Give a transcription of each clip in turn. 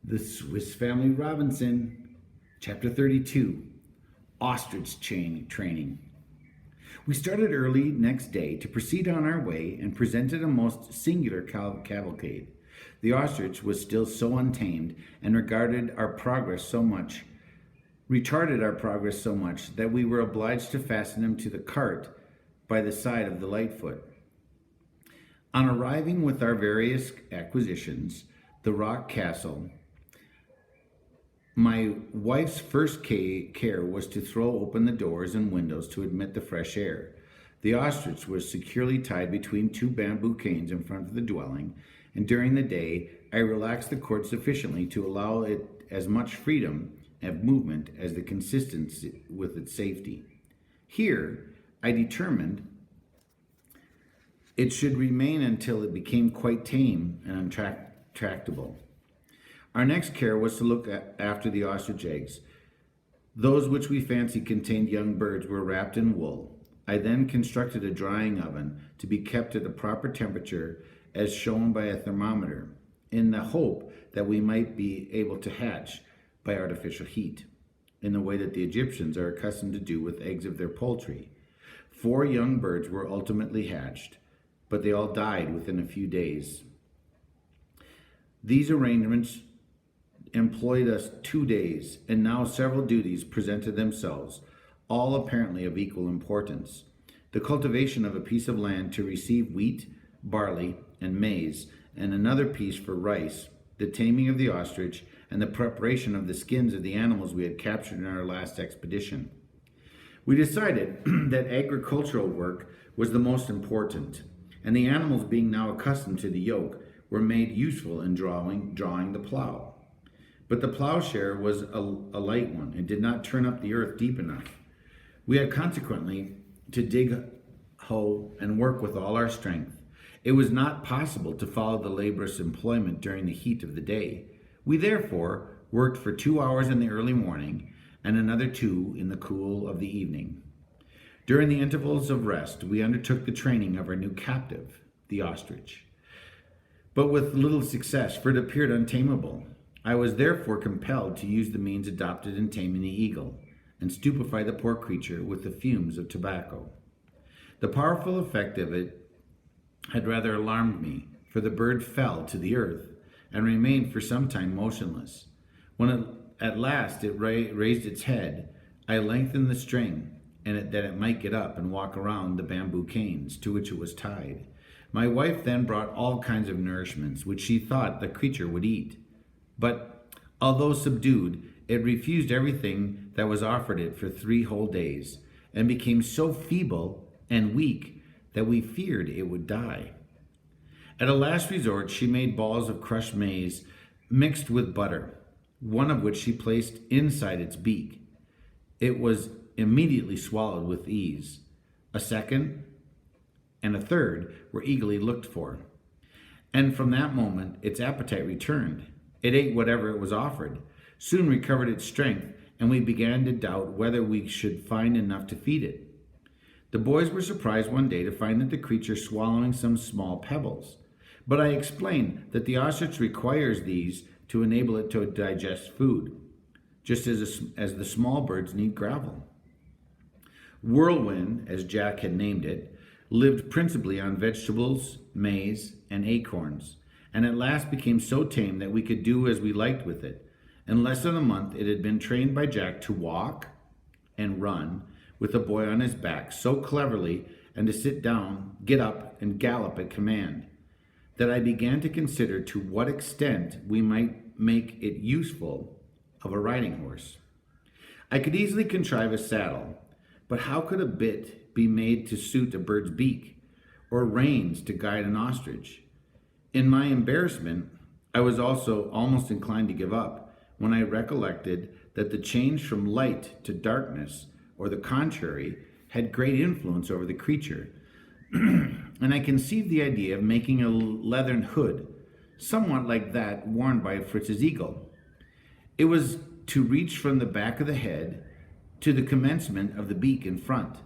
The Swiss Family Robinson, Chapter 32, Ostrich Training. We started early next day to proceed on our way and presented a most singular cavalcade. The ostrich was still so untamed and retarded our progress so much that we were obliged to fasten him to the cart by the side of the Lightfoot. On arriving with our various acquisitions, the rock castle, my wife's first care was to throw open the doors and windows to admit the fresh air. The ostrich was securely tied between two bamboo canes in front of the dwelling, and during the day I relaxed the cord sufficiently to allow it as much freedom of movement as the consistency with its safety. Here I determined it should remain until it became quite tame and untractable. Our next care was to look after the ostrich eggs. Those which we fancied contained young birds were wrapped in wool. I then constructed a drying oven to be kept at a proper temperature as shown by a thermometer, in the hope that we might be able to hatch by artificial heat, in the way that the Egyptians are accustomed to do with eggs of their poultry. 4 young birds were ultimately hatched, but they all died within a few days. These arrangements employed us 2 days, and now several duties presented themselves, all apparently of equal importance. The cultivation of a piece of land to receive wheat, barley, and maize, and another piece for rice, the taming of the ostrich, and the preparation of the skins of the animals we had captured in our last expedition. We decided that agricultural work was the most important, and the animals, being now accustomed to the yoke, were made useful in drawing the plow. But the plowshare was a light one and did not turn up the earth deep enough. We had consequently to dig, hoe, and work with all our strength. It was not possible to follow the laborious employment during the heat of the day. We therefore worked for 2 hours in the early morning and another 2 in the cool of the evening. During the intervals of rest, we undertook the training of our new captive, the ostrich, but with little success, for it appeared untamable. I was therefore compelled to use the means adopted in taming the eagle, and stupefy the poor creature with the fumes of tobacco. The powerful effect of it had rather alarmed me, for the bird fell to the earth and remained for some time motionless. When at last it raised its head, I lengthened the string, that it might get up and walk around the bamboo canes to which it was tied. My wife then brought all kinds of nourishments, which she thought the creature would eat. But although subdued, it refused everything that was offered it for 3 whole days, and became so feeble and weak that we feared it would die. At a last resort, she made balls of crushed maize mixed with butter, one of which she placed inside its beak. It was immediately swallowed with ease. A second and a third were eagerly looked for, and from that moment its appetite returned. It ate whatever it was offered, soon recovered its strength, and we began to doubt whether we should find enough to feed it. The boys were surprised one day to find that the creature swallowing some small pebbles, but I explained that the ostrich requires these to enable it to digest food, just as the small birds need gravel. Whirlwind, as Jack had named it, lived principally on vegetables, maize, and acorns, and at last became so tame that we could do as we liked with it. In less than a month, it had been trained by Jack to walk and run with a boy on his back so cleverly, and to sit down, get up, and gallop at command, that I began to consider to what extent we might make it useful of a riding horse. I could easily contrive a saddle, but how could a bit be made to suit a bird's beak, or reins to guide an ostrich? In my embarrassment, I was also almost inclined to give up, when I recollected that the change from light to darkness, or the contrary, had great influence over the creature, and I conceived the idea of making a leathern hood, somewhat like that worn by Fritz's eagle. It was to reach from the back of the head to the commencement of the beak in front,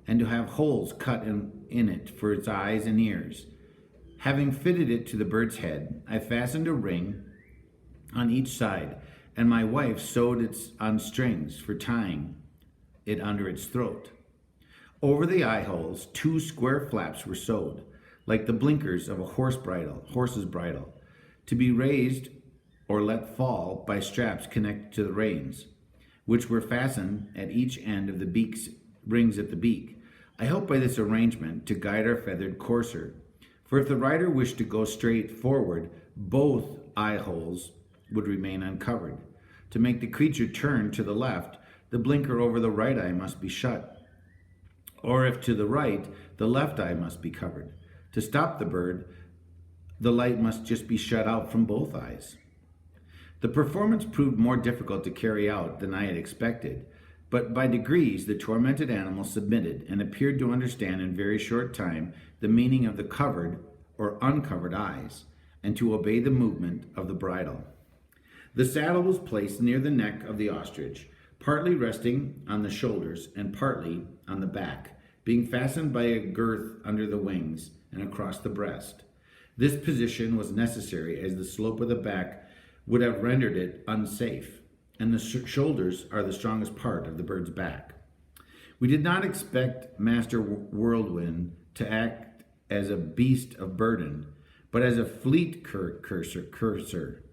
and to have holes cut in it for its eyes and ears. Having fitted it to the bird's head, I fastened a ring on each side, and my wife sewed it on strings for tying it under its throat. Over the eye holes, 2 square flaps were sewed, like the blinkers of a horse's bridle, to be raised or let fall by straps connected to the reins, which were fastened at each end of the rings at the beak. I hope by this arrangement to guide our feathered courser, for if the rider wished to go straight forward, both eye holes would remain uncovered. To make the creature turn to the left, the blinker over the right eye must be shut, or if to the right, the left eye must be covered. To stop the bird, the light must just be shut out from both eyes. The performance proved more difficult to carry out than I had expected, but by degrees the tormented animal submitted and appeared to understand in very short time the meaning of the covered or uncovered eyes, and to obey the movement of the bridle. The saddle was placed near the neck of the ostrich, partly resting on the shoulders and partly on the back, being fastened by a girth under the wings and across the breast. This position was necessary, as the slope of the back would have rendered it unsafe, and the shoulders are the strongest part of the bird's back. We did not expect Master Whirlwind to act as a beast of burden, but as a fleet cursor.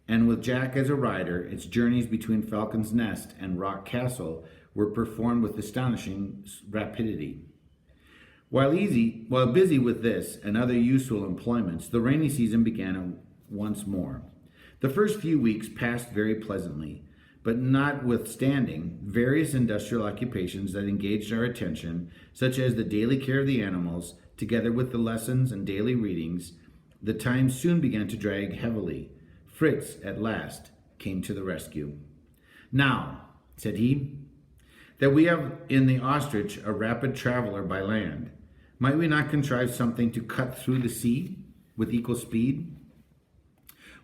And with Jack as a rider, its journeys between Falcon's Nest and Rock Castle were performed with astonishing rapidity. While busy with this and other useful employments, the rainy season began once more. The first few weeks passed very pleasantly, but notwithstanding various industrial occupations that engaged our attention, such as the daily care of the animals, together with the lessons and daily readings, the time soon began to drag heavily. Fritz, at last, came to the rescue. "Now," said he, "that we have in the ostrich a rapid traveler by land, might we not contrive something to cut through the sea with equal speed?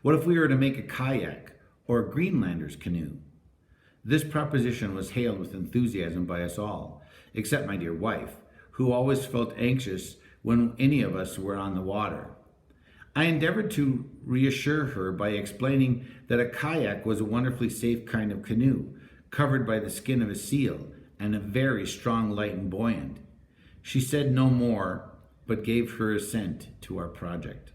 What if we were to make a kayak or a Greenlander's canoe?" This proposition was hailed with enthusiasm by us all, except my dear wife, who always felt anxious when any of us were on the water. I endeavored to reassure her by explaining that a kayak was a wonderfully safe kind of canoe, covered by the skin of a seal, and a very strong, light, and buoyant. She said no more, but gave her assent to our project.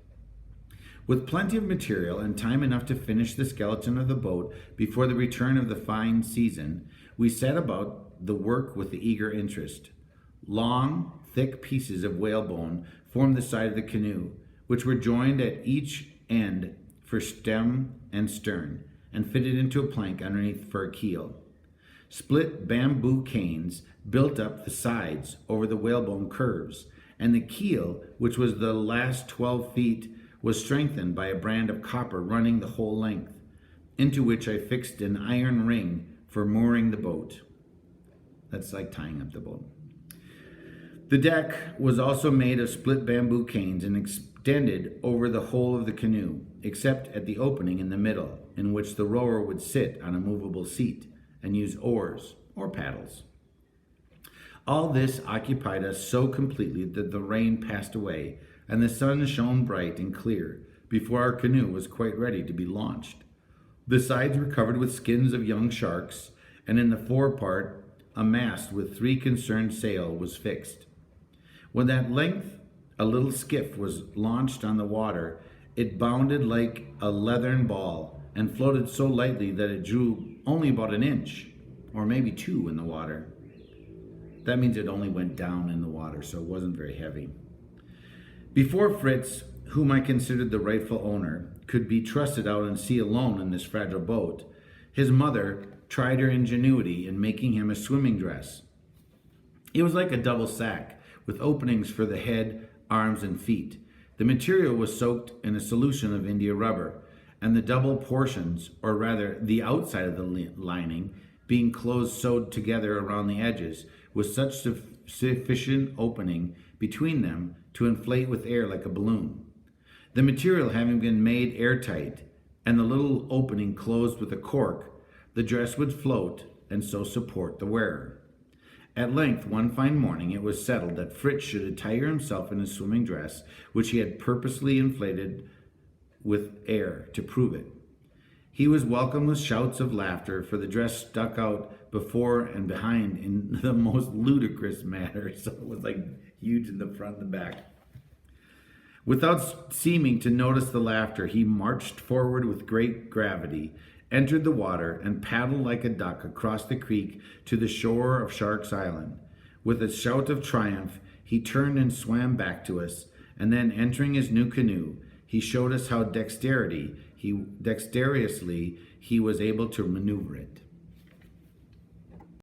With plenty of material and time enough to finish the skeleton of the boat before the return of the fine season, we set about the work with the eager interest. Long, thick pieces of whalebone formed the side of the canoe, which were joined at each end for stem and stern, and fitted into a plank underneath for a keel. Split bamboo canes built up the sides over the whalebone curves, and the keel, which was the last 12 feet, was strengthened by a brand of copper running the whole length, into which I fixed an iron ring for mooring the boat. That's like tying up the boat. The deck was also made of split bamboo canes and extended over the whole of the canoe, except at the opening in the middle, in which the rower would sit on a movable seat and use oars or paddles. All this occupied us so completely that the rain passed away, and the sun shone bright and clear before our canoe was quite ready to be launched. The sides were covered with skins of young sharks, and in the forepart a mast with 3 concerned sail was fixed. When at length a little skiff was launched on the water, it bounded like a leathern ball and floated so lightly that it drew only about an inch, or maybe 2 in the water. That means it only went down in the water, so it wasn't very heavy. Before Fritz, whom I considered the rightful owner, could be trusted out in sea alone in this fragile boat, his mother tried her ingenuity in making him a swimming dress. It was like a double sack, with openings for the head, arms, and feet. The material was soaked in a solution of India rubber, and the double portions, or rather the outside of the lining, being closed sewed together around the edges, with such sufficient opening between them to inflate with air like a balloon. The material having been made airtight, and the little opening closed with a cork, the dress would float and so support the wearer. At length, one fine morning, it was settled that Fritz should attire himself in his swimming dress, which he had purposely inflated with air to prove it. He was welcomed with shouts of laughter, for the dress stuck out before and behind in the most ludicrous manner. So it was like huge in the front and the back. Without seeming to notice the laughter, he marched forward with great gravity, entered the water, and paddled like a duck across the creek to the shore of Shark's Island. With a shout of triumph, he turned and swam back to us, and then entering his new canoe, he showed us how dexterously he was able to maneuver it.